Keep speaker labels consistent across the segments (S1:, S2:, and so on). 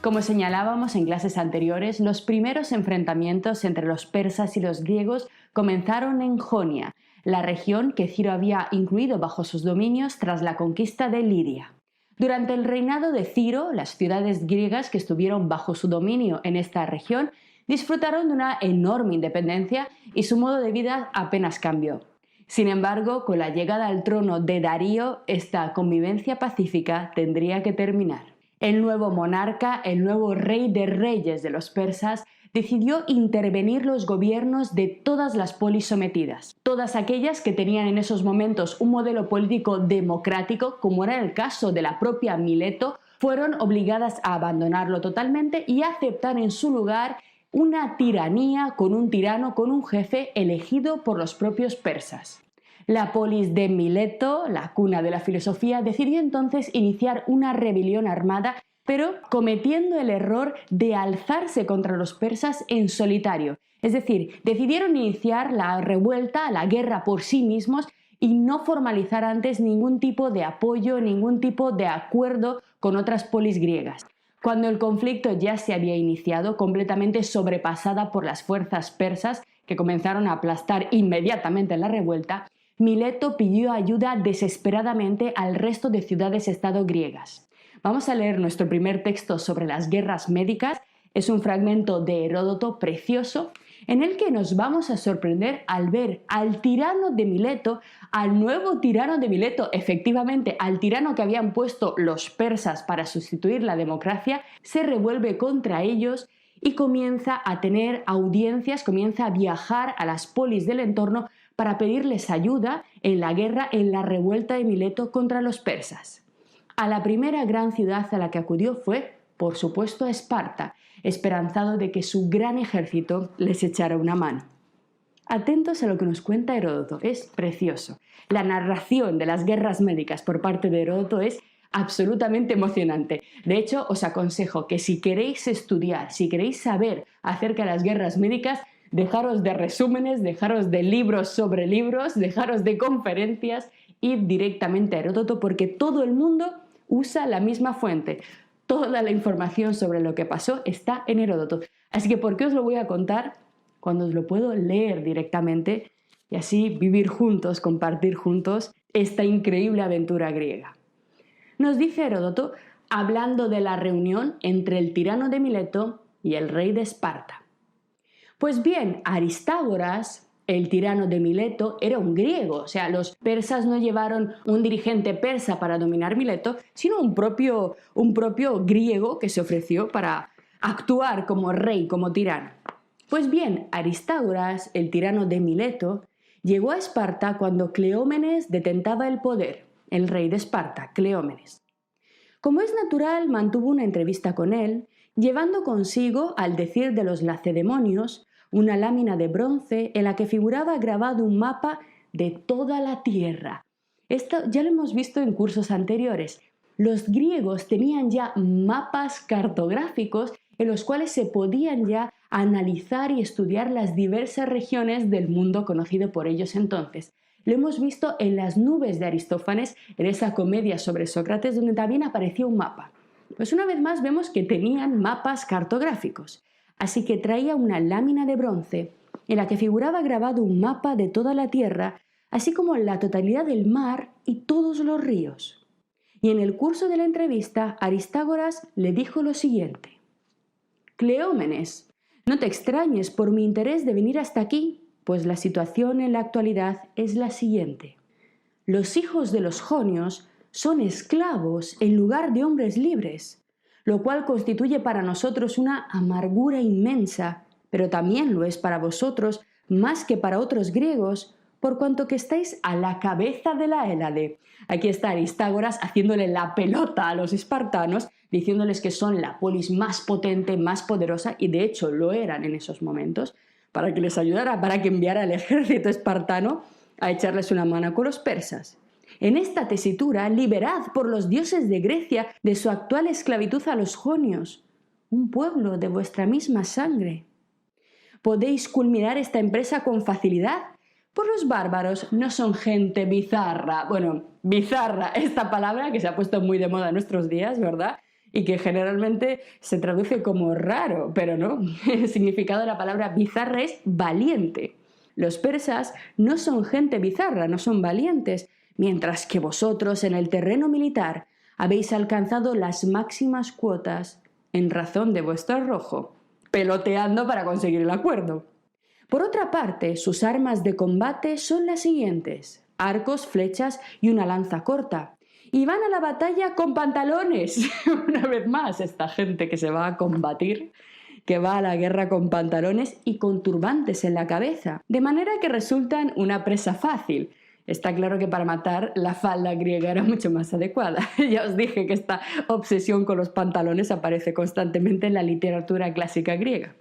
S1: Como señalábamos en clases anteriores, los primeros enfrentamientos entre los persas y los griegos comenzaron en Jonia, la región que Ciro había incluido bajo sus dominios tras la conquista de Lidia. Durante el reinado de Ciro, las ciudades griegas que estuvieron bajo su dominio en esta región disfrutaron de una enorme independencia y su modo de vida apenas cambió. Sin embargo, con la llegada al trono de Darío, esta convivencia pacífica tendría que terminar. El nuevo monarca, el nuevo rey de reyes de los persas, decidió intervenir los gobiernos de todas las polis sometidas, todas aquellas que tenían en esos momentos un modelo político democrático, como era el caso de la propia Mileto, fueron obligadas a abandonarlo totalmente y a aceptar en su lugar una tiranía con un tirano, con un jefe elegido por los propios persas. La polis de Mileto, la cuna de la filosofía, decidió entonces iniciar una rebelión armada, pero cometiendo el error de alzarse contra los persas en solitario. Es decir, decidieron iniciar la revuelta, la guerra por sí mismos y no formalizar antes ningún tipo de apoyo, ningún tipo de acuerdo con otras polis griegas. Cuando el conflicto ya se había iniciado, completamente sobrepasada por las fuerzas persas, que comenzaron a aplastar inmediatamente la revuelta, Mileto pidió ayuda desesperadamente al resto de ciudades-estado griegas. Vamos a leer nuestro primer texto sobre las guerras médicas. Es un fragmento de Heródoto precioso, en el que nos vamos a sorprender al ver al tirano de Mileto, al nuevo tirano de Mileto, efectivamente al tirano que habían puesto los persas para sustituir la democracia, se revuelve contra ellos y comienza a tener audiencias, comienza a viajar a las polis del entorno para pedirles ayuda en la guerra, en la revuelta de Mileto contra los persas. A la primera gran ciudad a la que acudió fue, por supuesto, a Esparta, esperanzado de que su gran ejército les echara una mano. Atentos a lo que nos cuenta Heródoto, es precioso. La narración de las guerras médicas por parte de Heródoto es absolutamente emocionante. De hecho, os aconsejo que si queréis estudiar, si queréis saber acerca de las guerras médicas, dejaros de resúmenes, dejaros de libros sobre libros, dejaros de conferencias, id directamente a Heródoto porque todo el mundo usa la misma fuente. Toda la información sobre lo que pasó está en Heródoto. Así que, ¿por qué os lo voy a contar cuando os lo puedo leer directamente y así vivir juntos, compartir juntos esta increíble aventura griega? Nos dice Heródoto, hablando de la reunión entre el tirano de Mileto y el rey de Esparta. Pues bien, Aristágoras, el tirano de Mileto, era un griego, o sea, los persas no llevaron un dirigente persa para dominar Mileto, sino un propio griego que se ofreció para actuar como rey, como tirano. Pues bien, Aristágoras, el tirano de Mileto, llegó a Esparta cuando Cleómenes detentaba el poder, el rey de Esparta, Cleómenes. Como es natural, mantuvo una entrevista con él, llevando consigo, al decir de los lacedemonios, una lámina de bronce en la que figuraba grabado un mapa de toda la tierra. Esto ya lo hemos visto en cursos anteriores. Los griegos tenían ya mapas cartográficos en los cuales se podían ya analizar y estudiar las diversas regiones del mundo conocido por ellos entonces. Lo hemos visto en Las nubes de Aristófanes, en esa comedia sobre Sócrates, donde también aparecía un mapa. Pues una vez más vemos que tenían mapas cartográficos. Así que traía una lámina de bronce en la que figuraba grabado un mapa de toda la tierra, así como la totalidad del mar y todos los ríos. Y en el curso de la entrevista, Aristágoras le dijo lo siguiente: Cleómenes, no te extrañes por mi interés de venir hasta aquí, pues la situación en la actualidad es la siguiente. Los hijos de los jonios son esclavos en lugar de hombres libres, lo cual constituye para nosotros una amargura inmensa, pero también lo es para vosotros más que para otros griegos, por cuanto que estáis a la cabeza de la Hélade. Aquí está Aristágoras haciéndole la pelota a los espartanos, diciéndoles que son la polis más potente, más poderosa, y de hecho lo eran en esos momentos, para que les ayudara, para que enviara al ejército espartano a echarles una mano con los persas. En esta tesitura, liberad por los dioses de Grecia de su actual esclavitud a los jonios, un pueblo de vuestra misma sangre. Podéis culminar esta empresa con facilidad, pues los bárbaros no son gente bizarra. Bueno, bizarra, esta palabra que se ha puesto muy de moda en nuestros días, ¿verdad? y que generalmente se traduce como raro, pero no. El significado de la palabra bizarra es valiente. Los persas no son gente bizarra, no son valientes, mientras que vosotros en el terreno militar habéis alcanzado las máximas cuotas en razón de vuestro arrojo, peloteando para conseguir el acuerdo. Por otra parte, sus armas de combate son las siguientes: arcos, flechas y una lanza corta. Y van a la batalla con pantalones. Una vez más, esta gente que se va a combatir, que va a la guerra con pantalones y con turbantes en la cabeza, de manera que resultan una presa fácil. Está claro que para matar la falda griega era mucho más adecuada. Ya os dije que esta obsesión con los pantalones aparece constantemente en la literatura clásica griega.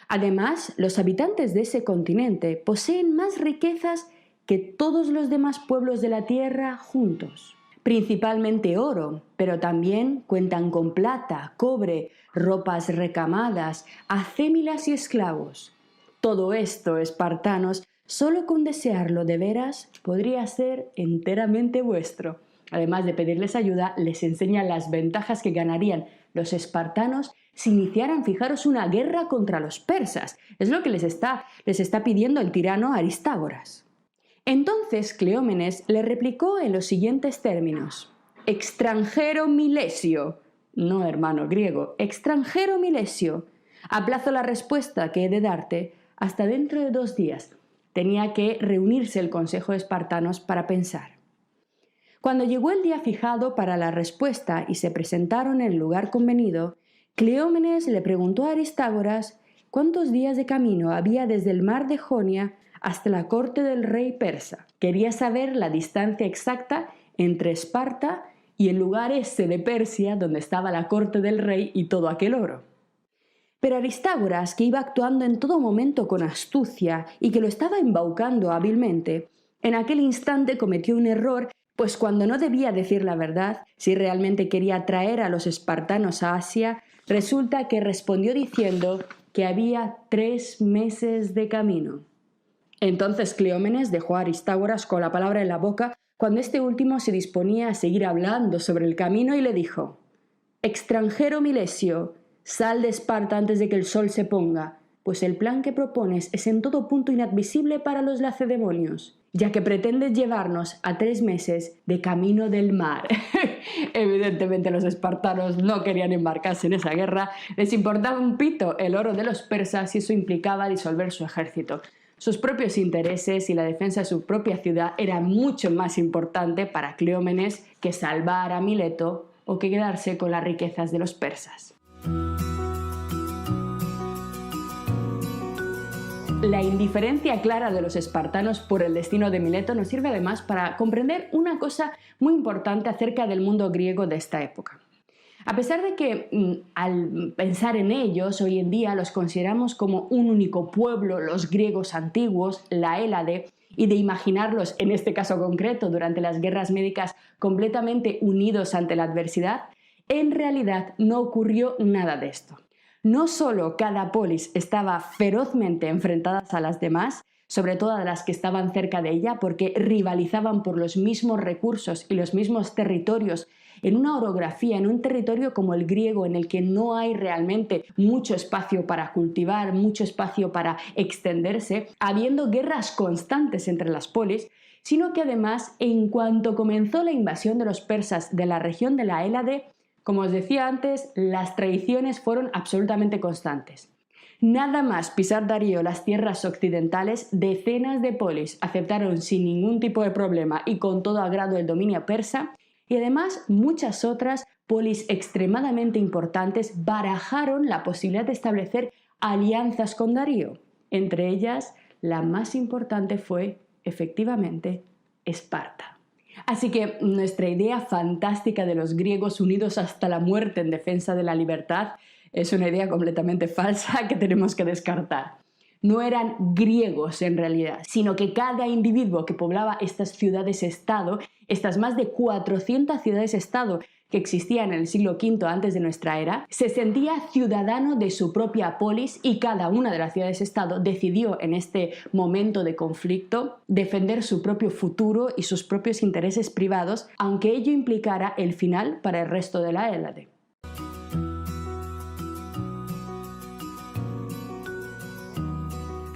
S1: Además, los habitantes de ese continente poseen más riquezas que todos los demás pueblos de la tierra juntos. Principalmente oro, pero también cuentan con plata, cobre, ropas recamadas, acémilas y esclavos. Todo esto, espartanos, solo con desearlo de veras, podría ser enteramente vuestro. Además de pedirles ayuda, les enseña las ventajas que ganarían los espartanos si iniciaran, fijaros, una guerra contra los persas. Es lo que les está pidiendo el tirano Aristágoras. Entonces Cleómenes le replicó en los siguientes términos: extranjero milesio, no hermano griego, extranjero milesio, aplazo la respuesta que he de darte hasta dentro de 2 días. Tenía que reunirse el consejo de espartanos para pensar. Cuando llegó el día fijado para la respuesta y se presentaron en el lugar convenido, Cleómenes le preguntó a Aristágoras cuántos días de camino había desde el mar de Jonia hasta la corte del rey persa. Quería saber la distancia exacta entre Esparta y el lugar ese de Persia donde estaba la corte del rey y todo aquel oro. Pero Aristágoras, que iba actuando en todo momento con astucia y que lo estaba embaucando hábilmente, en aquel instante cometió un error, pues cuando no debía decir la verdad, si realmente quería traer a los espartanos a Asia, resulta que respondió diciendo que había 3 meses de camino. Entonces Cleómenes dejó a Aristágoras con la palabra en la boca cuando este último se disponía a seguir hablando sobre el camino y le dijo: extranjero milesio, sal de Esparta antes de que el sol se ponga, pues el plan que propones es en todo punto inadmisible para los lacedemonios, ya que pretendes llevarnos a 3 meses de camino del mar. Evidentemente los espartanos no querían embarcarse en esa guerra, les importaba un pito el oro de los persas y eso implicaba disolver su ejército. Sus propios intereses y la defensa de su propia ciudad eran mucho más importante para Cleómenes que salvar a Mileto o que quedarse con las riquezas de los persas. La indiferencia clara de los espartanos por el destino de Mileto nos sirve además para comprender una cosa muy importante acerca del mundo griego de esta época. A pesar de que al pensar en ellos hoy en día los consideramos como un único pueblo, los griegos antiguos, la Hélade, y de imaginarlos, en este caso concreto, durante las guerras médicas completamente unidos ante la adversidad, en realidad no ocurrió nada de esto. No solo cada polis estaba ferozmente enfrentadas a las demás, sobre todo a las que estaban cerca de ella, porque rivalizaban por los mismos recursos y los mismos territorios en una orografía, en un territorio como el griego, en el que no hay realmente mucho espacio para cultivar, mucho espacio para extenderse, habiendo guerras constantes entre las polis, sino que además, en cuanto comenzó la invasión de los persas de la región de la Hélade, como os decía antes, las traiciones fueron absolutamente constantes. Nada más pisar Darío las tierras occidentales, decenas de polis aceptaron sin ningún tipo de problema y con todo agrado el dominio persa, y además muchas otras polis extremadamente importantes barajaron la posibilidad de establecer alianzas con Darío. Entre ellas, la más importante fue, efectivamente, Esparta. Así que nuestra idea fantástica de los griegos unidos hasta la muerte en defensa de la libertad es una idea completamente falsa que tenemos que descartar. No eran griegos en realidad, sino que cada individuo que poblaba estas ciudades-estado, estas más de 400 ciudades-estado que existían en el siglo V antes de nuestra era, se sentía ciudadano de su propia polis y cada una de las ciudades-estado decidió en este momento de conflicto defender su propio futuro y sus propios intereses privados, aunque ello implicara el final para el resto de la Hélade.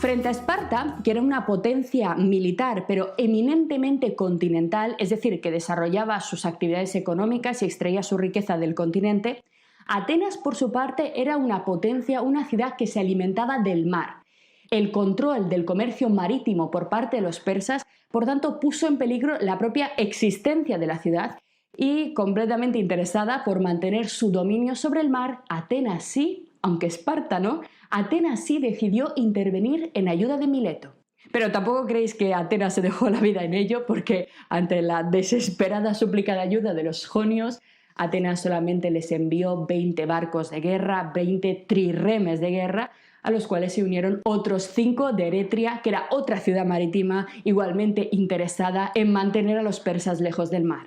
S1: Frente a Esparta, que era una potencia militar pero eminentemente continental, es decir, que desarrollaba sus actividades económicas y extraía su riqueza del continente, Atenas, por su parte, era una potencia, una ciudad que se alimentaba del mar. El control del comercio marítimo por parte de los persas, por tanto, puso en peligro la propia existencia de la ciudad y, completamente interesada por mantener su dominio sobre el mar, Atenas sí, aunque Esparta no, Atenas sí decidió intervenir en ayuda de Mileto. Pero tampoco creéis que Atenas se dejó la vida en ello, porque ante la desesperada súplica de ayuda de los jonios, Atenas solamente les envió 20 barcos de guerra, 20 trirremes de guerra, a los cuales se unieron otros 5 de Eretria, que era otra ciudad marítima igualmente interesada en mantener a los persas lejos del mar.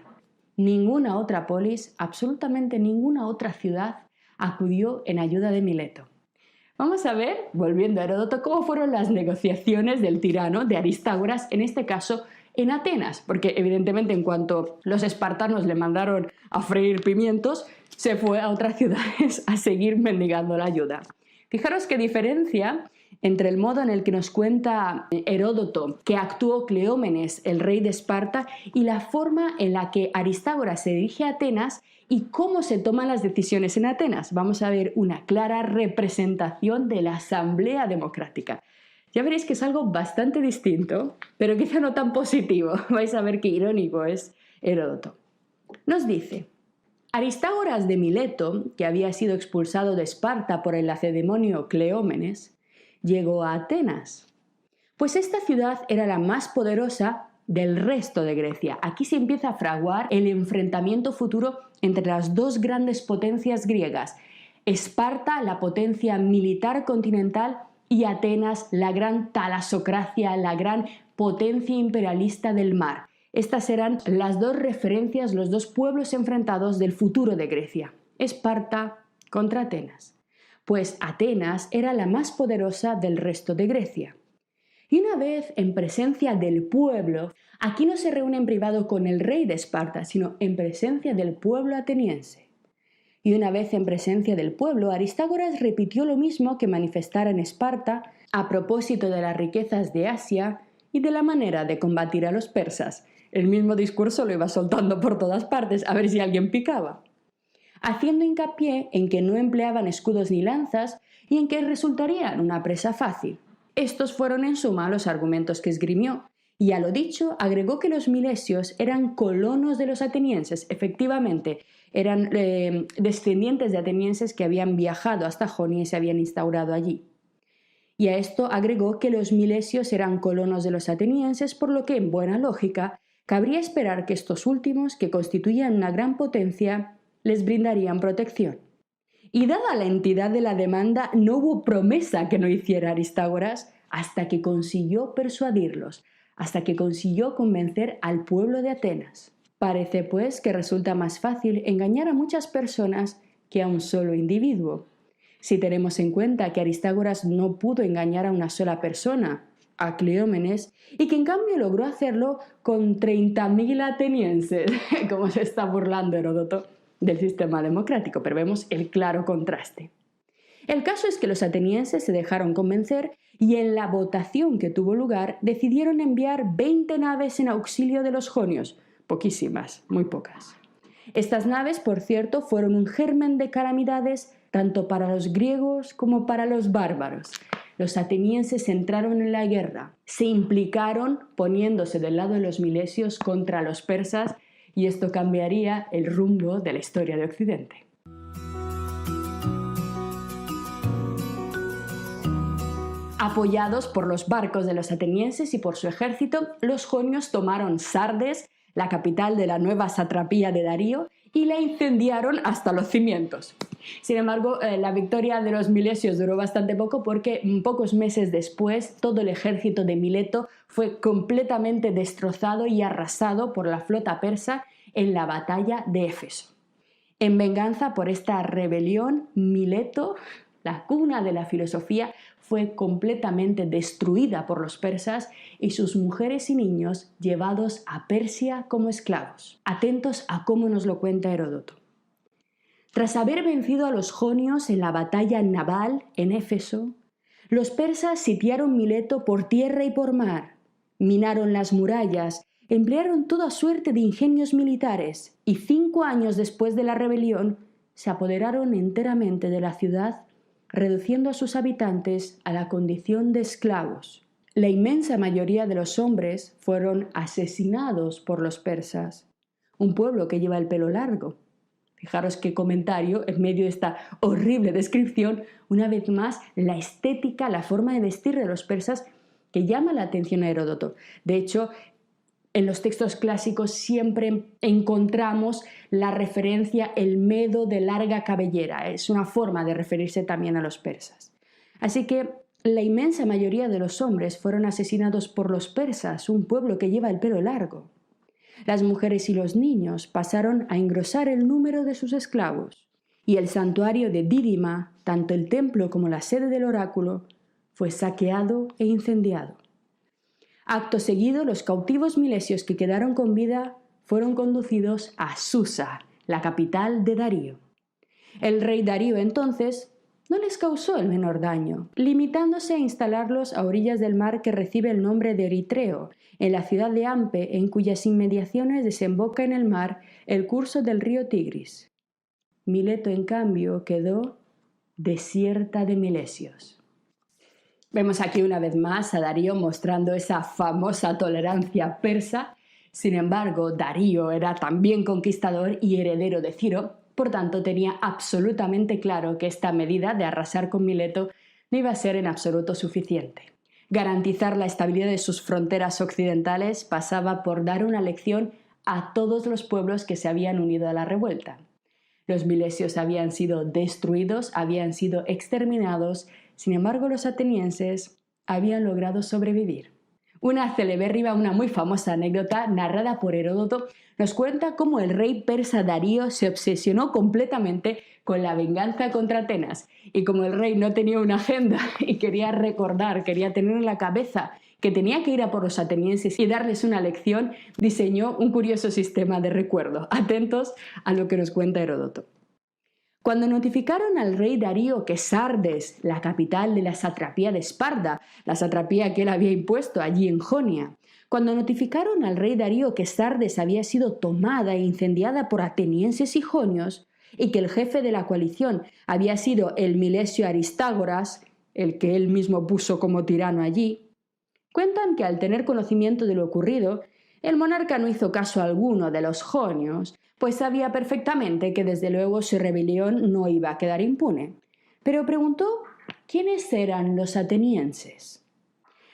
S1: Ninguna otra polis, absolutamente ninguna otra ciudad, acudió en ayuda de Mileto. Vamos a ver, volviendo a Heródoto, cómo fueron las negociaciones del tirano, de Aristágoras, en este caso en Atenas, porque evidentemente en cuanto los espartanos le mandaron a freír pimientos, se fue a otras ciudades a seguir mendigando la ayuda. Fijaros qué diferencia entre el modo en el que nos cuenta Heródoto que actuó Cleómenes, el rey de Esparta, y la forma en la que Aristágoras se dirige a Atenas y cómo se toman las decisiones en Atenas. Vamos a ver una clara representación de la asamblea democrática. Ya veréis que es algo bastante distinto, pero quizá no tan positivo. Vais a ver qué irónico es Heródoto. Nos dice: Aristágoras de Mileto, que había sido expulsado de Esparta por el lacedemonio Cleómenes, llegó a Atenas, pues esta ciudad era la más poderosa del resto de Grecia. Aquí se empieza a fraguar el enfrentamiento futuro entre las dos grandes potencias griegas: Esparta, la potencia militar continental, y Atenas, la gran talasocracia, la gran potencia imperialista del mar. Estas eran las dos referencias, los dos pueblos enfrentados del futuro de Grecia: Esparta contra Atenas. Pues Atenas era la más poderosa del resto de Grecia. Y una vez en presencia del pueblo, aquí no se reúne en privado con el rey de Esparta, sino en presencia del pueblo ateniense. Y una vez en presencia del pueblo, Aristágoras repitió lo mismo que manifestara en Esparta a propósito de las riquezas de Asia y de la manera de combatir a los persas. El mismo discurso lo iba soltando por todas partes, a ver si alguien picaba, haciendo hincapié en que no empleaban escudos ni lanzas y en que resultarían una presa fácil. Estos fueron en suma los argumentos que esgrimió, y a lo dicho agregó que los milesios eran colonos de los atenienses. Efectivamente, eran descendientes de atenienses que habían viajado hasta Jonia y se habían instaurado allí. Y a esto agregó que los milesios eran colonos de los atenienses, por lo que, en buena lógica, cabría esperar que estos últimos, que constituían una gran potencia, les brindarían protección. Y dada la entidad de la demanda, no hubo promesa que no hiciera Aristágoras hasta que consiguió persuadirlos, hasta que consiguió convencer al pueblo de Atenas. Parece, pues, que resulta más fácil engañar a muchas personas que a un solo individuo. Si tenemos en cuenta que Aristágoras no pudo engañar a una sola persona, a Cleómenes, y que en cambio logró hacerlo con 30.000 atenienses, como se está burlando Heródoto del sistema democrático, pero vemos el claro contraste. El caso es que los atenienses se dejaron convencer y en la votación que tuvo lugar decidieron enviar 20 naves en auxilio de los jonios, poquísimas, muy pocas. Estas naves, por cierto, fueron un germen de calamidades tanto para los griegos como para los bárbaros. Los atenienses entraron en la guerra, se implicaron poniéndose del lado de los milesios contra los persas, y esto cambiaría el rumbo de la historia de Occidente. Apoyados por los barcos de los atenienses y por su ejército, los jonios tomaron Sardes, la capital de la nueva satrapía de Darío, y la incendiaron hasta los cimientos. Sin embargo, la victoria de los milesios duró bastante poco, porque pocos meses después todo el ejército de Mileto fue completamente destrozado y arrasado por la flota persa en la batalla de Éfeso. En venganza por esta rebelión, Mileto, la cuna de la filosofía, fue completamente destruida por los persas y sus mujeres y niños llevados a Persia como esclavos. Atentos a cómo nos lo cuenta Heródoto. Tras haber vencido a los jonios en la batalla naval en Éfeso, Los persas sitiaron Mileto por tierra y por mar, minaron las murallas, emplearon toda suerte de ingenios militares y 5 años después de la rebelión se apoderaron enteramente de la ciudad, reduciendo a sus habitantes a la condición de esclavos. La inmensa mayoría de los hombres fueron asesinados por los persas, un pueblo que lleva el pelo largo. Fijaros qué comentario en medio de esta horrible descripción, una vez más, la estética, la forma de vestir de los persas que llama la atención a Heródoto. De hecho, en los textos clásicos siempre encontramos la referencia el medo de larga cabellera. Es una forma de referirse también a los persas. Así que la inmensa mayoría de los hombres fueron asesinados por los persas, un pueblo que lleva el pelo largo. Las mujeres y los niños pasaron a engrosar el número de sus esclavos, y el santuario de Dídima, tanto el templo como la sede del oráculo, fue saqueado e incendiado. Acto seguido, los cautivos milesios que quedaron con vida fueron conducidos a Susa, la capital de Darío. El rey Darío entonces no les causó el menor daño, limitándose a instalarlos a orillas del mar que recibe el nombre de Eritreo, en la ciudad de Ampe, en cuyas inmediaciones desemboca en el mar el curso del río Tigris. Mileto, en cambio, quedó desierta de milesios. Vemos aquí una vez más a Darío mostrando esa famosa tolerancia persa. Sin embargo, Darío era también conquistador y heredero de Ciro, por tanto tenía absolutamente claro que esta medida de arrasar con Mileto no iba a ser en absoluto suficiente. Garantizar la estabilidad de sus fronteras occidentales pasaba por dar una lección a todos los pueblos que se habían unido a la revuelta. Los milesios habían sido destruidos, habían sido exterminados. Sin embargo, los atenienses habían logrado sobrevivir. Una celebérrima, una muy famosa anécdota narrada por Heródoto nos cuenta cómo el rey persa Darío se obsesionó completamente con la venganza contra Atenas, y como el rey no tenía una agenda y quería recordar, quería tener en la cabeza que tenía que ir a por los atenienses y darles una lección, diseñó un curioso sistema de recuerdo. Atentos a lo que nos cuenta Heródoto. Cuando notificaron al rey Darío que Sardes, la capital de la satrapía de Esparta, la satrapía que él había impuesto allí en Jonia, cuando notificaron al rey Darío que Sardes había sido tomada e incendiada por atenienses y jonios, y que el jefe de la coalición había sido el milesio Aristágoras, el que él mismo puso como tirano allí, cuentan que al tener conocimiento de lo ocurrido, el monarca no hizo caso alguno de los jonios, pues sabía perfectamente que desde luego su rebelión no iba a quedar impune. Pero preguntó quiénes eran los atenienses.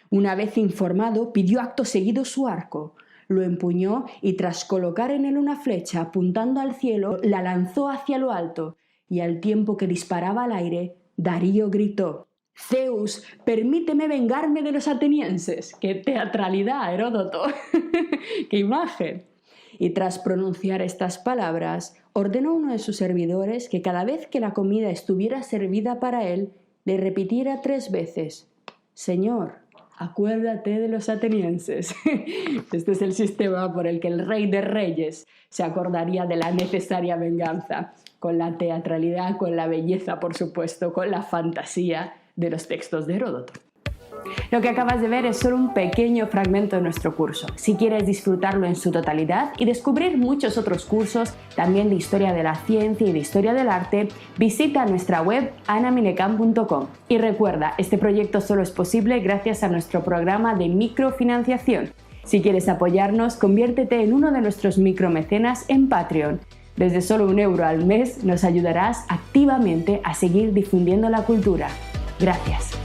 S1: Una vez informado, pidió acto seguido su arco, lo empuñó y tras colocar en él una flecha apuntando al cielo, la lanzó hacia lo alto, y al tiempo que disparaba al aire, Darío gritó: «Zeus, permíteme vengarme de los atenienses». ¡Qué teatralidad, Heródoto! ¡Qué imagen! Y tras pronunciar estas palabras, ordenó a uno de sus servidores que cada vez que la comida estuviera servida para él, le repitiera 3 veces: «Señor, acuérdate de los atenienses». Este es el sistema por el que el rey de reyes se acordaría de la necesaria venganza, con la teatralidad, con la belleza, por supuesto, con la fantasía de los textos de Heródoto. Lo que acabas de ver es solo un pequeño fragmento de nuestro curso. Si quieres disfrutarlo en su totalidad y descubrir muchos otros cursos, también de historia de la ciencia y de historia del arte, visita nuestra web anaminecan.com. Y recuerda, este proyecto solo es posible gracias a nuestro programa de microfinanciación. Si quieres apoyarnos, conviértete en uno de nuestros micromecenas en Patreon. Desde solo €1 al mes nos ayudarás activamente a seguir difundiendo la cultura. Gracias.